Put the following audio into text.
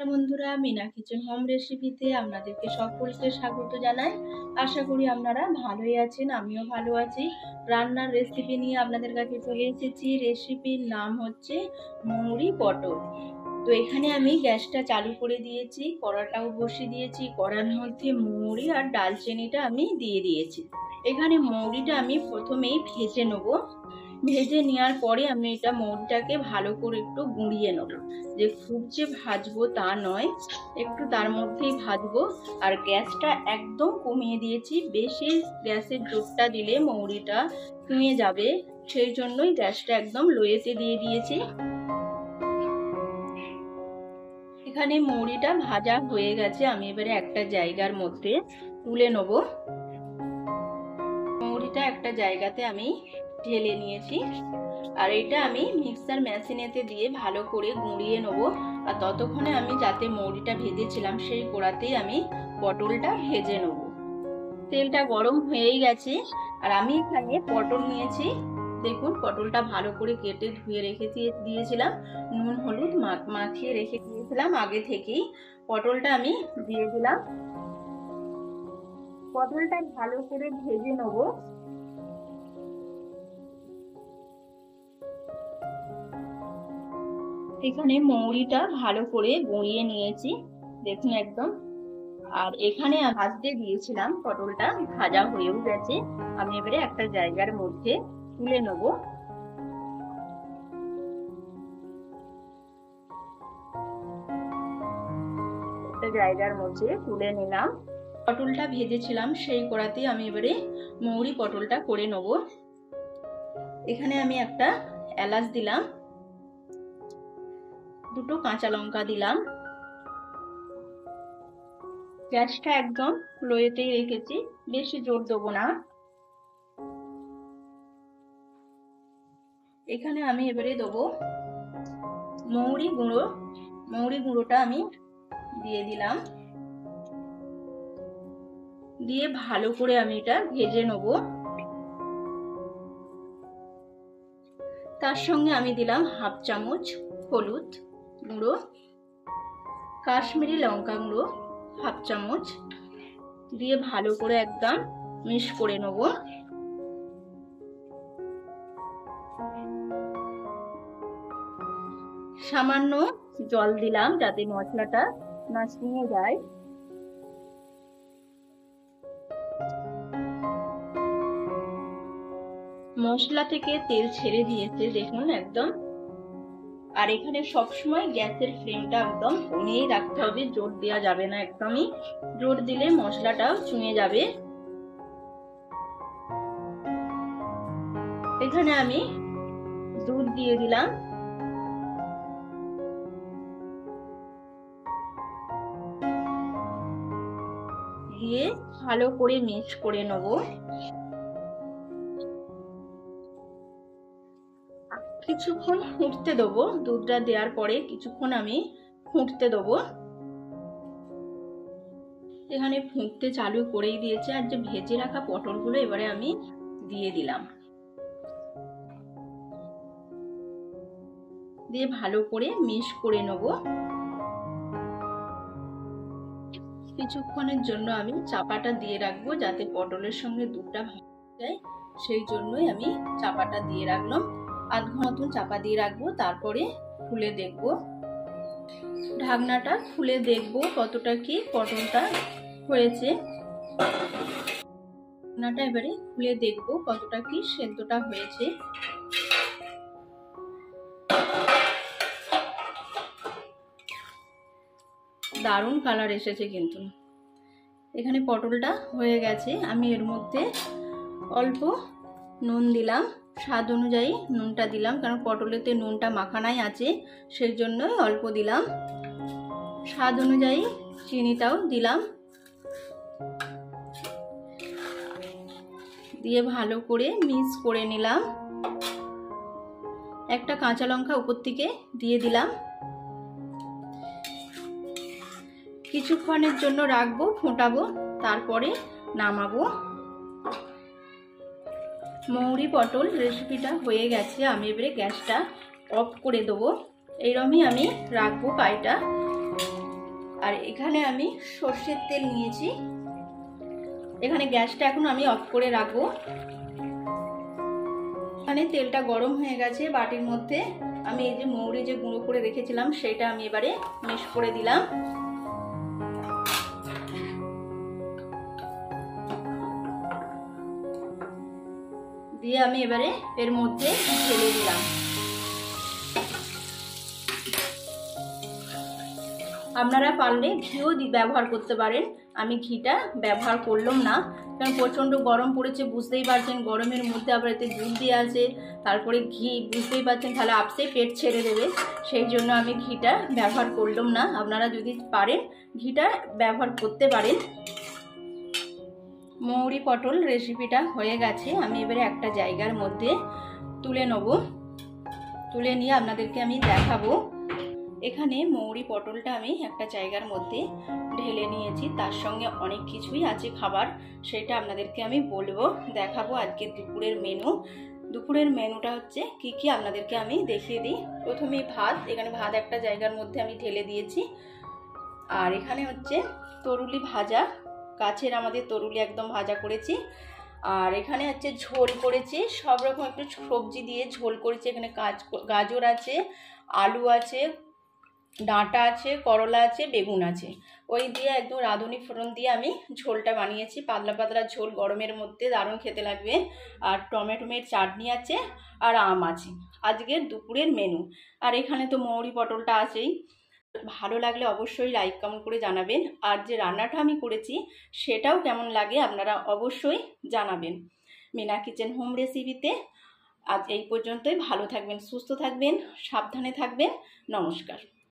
বন্ধুরা, Mina kitchen home রেসিপিতে আপনাদেরকে সকলকে স্বাগত জানাই। আশা করি আপনারা ভালোই আছেন, আমিও ভালো আছি। রান্নার রেসিপি নিয়ে আপনাদের কাছে চলে এসেছি। রেসিপির নাম হচ্ছে মৌরি পটল। তো এখানে আমি গ্যাসটা চালু করে দিয়েছি, কড়াটাও বসিয়ে দিয়েছি। কড়ার মধ্যে মৌরি আর ডালচিনিটা আমি দিয়ে দিয়েছি। এখানে মৌরিটা আমি প্রথমেই ভেজে নেবো। ভেজে নেওয়ার পরে আমি এটা মৌরিটাকে ভালো করে একটু গুঁড়িয়ে নেবো। যে খুব যে ভাজবো তা নয়, একটু তার মধ্যেই ভাজবো। আর গ্যাসটা একদম কমিয়ে দিয়েছি। বেশি গ্যাসের জোরটা দিলে মৌরিটা পুড়ে যাবে, সেই জন্যই গ্যাসটা একদম লোয়েতে দিয়ে দিয়েছি। এখানে মৌরিটা ভাজা হয়ে গেছে, আমি এবারে একটা জায়গার মধ্যে তুলে নেবো। মৌরিটা একটা জায়গাতে আমি ঢেলে নিয়েছি। আর এটা আমি মিক্সার মেশিনেতে দিয়ে ভালো করে গুঁড়িয়ে নেবো। আর ততক্ষণে আমি যাতে মৌরিটা ভেজেছিলাম সেই কড়াতেই আমি পটলটা ভেজে নেব। তেলটা গরম হয়েই গেছে। আর আমি এখানে পটল নিয়েছি। দেখুন, পটলটা ভালো করে কেটে ধুয়ে রেখে দিয়েছিলাম। নুন হলুদ মাখিয়ে রেখে দিয়েছিলাম আগে থেকেই। পটলটা আমি দিয়ে দিলাম। পটলটা ভালো করে ভেজে নেব। এখানে মৌরিটা ভালো করে গুঁড়িয়ে নিয়েছি, দেখুন একদম। আর এখানে ভাজতে দিয়েছিলাম, পটলটা ভাজা হয়েও গেছে। আমি এবারে একটা জায়গার মধ্যে তুলে নেব। একটা জায়গার মধ্যে তুলে নিলাম। পটলটা ভেজেছিলাম সেই কড়াতেই আমি এবারে মৌরি পটলটা করে নেব। এখানে আমি একটা এলাচ দিলাম, দুটো কাঁচা লঙ্কা দিলাম। গ্যাসটা একদম লোয়েতেই রেখেছি, বেশি জোর দেবো না। এখানে আমি এবারে দেবো মৌরি গুঁড়ো। মৌরি গুঁড়োটা আমি দিয়ে দিলাম। দিয়ে ভালো করে আমি এটা ভেজে নেব। তার সঙ্গে আমি দিলাম হাফ চামচ হলুদ গুঁড়ো, কাশ্মীরি লঙ্কা গুঁড়ো হাফ চামচ, দিয়ে ভালো করে একদম মিক্স করে নেব। সামান্য জল দিলাম যাতে মশলাটা না শুকিয়ে যায়। মশলা থেকে তেল ছেড়ে দিয়েছে, দেখুন একদম। আর এখানে সবসময় গ্যাসের ফ্লেমটা একদম কমিয়েই রাখতে হবে, জোর দেওয়া যাবে না একদমই। জোর দিলে মশলাটাও চুঁয়ে যাবে। এখানে আমি দুধ দিয়ে দিলাম। দিয়ে ভালো করে মিক্স করে নেব। কিছুক্ষণ ফুটতে দেবো। দুধটা দেওয়ার পরে কিছুক্ষণ আমি ফুটতে দেবো। এখানে ফুটতে চালু করেই দিয়েছে। আর যে ভেজে রাখা পটলগুলো এবারে আমি দিয়ে দিলাম। দিয়ে ভালো করে মিক্স করে নেব। কিছুক্ষণের জন্য আমি চাপাটা দিয়ে রাখবো যাতে পটলের সঙ্গে দুধটা ভাজা যায়, সেই জন্যই আমি চাপাটা দিয়ে রাখলাম। আধ ঘন্টা মতন চাপা দিয়ে রাখবো, তারপরে খুলে দেখব। ঢাকনাটা খুলে দেখব কতটা কি পটলটা হয়েছে। ঢাকনাটা এবারে খুলে দেখব কতটা কি সেদ্ধটা হয়েছে। দারুণ কালার এসেছে কিন্তু। এখানে পটলটা হয়ে গেছে। আমি এর মধ্যে অল্প নুন দিলাম, স্বাদ অনুযায়ী নুনটা দিলাম, কারণ পটলেতে নুনটা মাখানাই আছে, সেই জন্যই অল্প দিলাম। স্বাদ অনুযায়ী চিনিটাও দিলাম। দিয়ে ভালো করে মিক্স করে নিলাম। একটা কাঁচা লঙ্কা উপর থেকে দিয়ে দিলাম। কিছুক্ষণের জন্য রাখবো, ফোটাবো, তারপরে নামাবো। মৌরি পটল রেসিপিটা হয়ে গেছে। আমি এবারে গ্যাসটা অফ করে দেবো। এইরকমই আমি রাখবো কড়াইটা। এখানে আমি সর্ষের তেল নিয়েছি। এখানে গ্যাসটা এখন আমি অফ করে রাখবো। এখানে তেলটা গরম হয়ে গেছে। বাটির মধ্যে আমি এই যে মৌরি যে গুঁড়ো করে রেখেছিলাম সেটা আমি এবারে মিক্স করে দিলাম। দিয়ে আমি এবারে এর মধ্যে ঢেলে দিলাম। আপনারা পারলে ঘিও ব্যবহার করতে পারেন, আমি ঘিটা ব্যবহার করলাম না, কারণ প্রচণ্ড গরম পড়েছে, বুঝতেই পারছেন। গরমের মধ্যে আবার এতে দুধ দিয়ে আছে, তারপরে ঘি, বুঝতেই পারছেন তাহলে আপসে পেট ছেড়ে দেবে। সেই জন্য আমি ঘিটা ব্যবহার করলাম না। আপনারা যদি পারেন ঘিটা ব্যবহার করতে পারেন। মৌরি পটল রেসিপিটা হয়ে গেছে। আমি এবারে একটা জায়গার মধ্যে তুলে নেব। তুলে নিয়ে আপনাদেরকে আমি দেখাবো। এখানে মৌরি পটলটা আমি একটা জায়গার মধ্যে ঢেলে নিয়েছি, তার সঙ্গে অনেক কিছুই আছে খাবার, সেটা আপনাদেরকে আমি বলবো, দেখাবো। আজকে দুপুরের মেনু। দুপুরের মেনুটা হচ্ছে কি কি আপনাদেরকে আমি দেখিয়ে দিই। প্রথমে ভাত, এখানে ভাত একটা জায়গার মধ্যে আমি ঢেলে দিয়েছি। আর এখানে হচ্ছে তরুলি ভাজা, গাছের আমাদের তরুলি একদম ভাজা করেছি। আর এখানে হচ্ছে ঝোল করেছি, সব রকম একটু সবজি দিয়ে ঝোল করেছি। এখানে গাজর আছে, আলু আছে, ডাঁটা আছে, করলা আছে, বেগুন আছে, ওই দিয়ে একদম রাঁধুনি ফোড়ন দিয়ে আমি ঝোলটা বানিয়েছি। পাতলা পাতলা ঝোল, গরমের মধ্যে দারুণ খেতে লাগবে। আর টমেটোমের চাটনি আছে, আর আম আছে। আজকের দুপুরের মেনু। আর এখানে তো মৌরি পটলটা আছেই। ভালো লাগলে অবশ্যই লাইক কমেন্ট করে জানাবেন। আর যে রান্নাটা আমি করেছি সেটাও কেমন লাগে আপনারা অবশ্যই জানাবেন। মিনা কিচেন হোম রেসিপিতে আজ এই পর্যন্তই। ভালো থাকবেন, সুস্থ থাকবেন, সাবধানে থাকবেন। নমস্কার।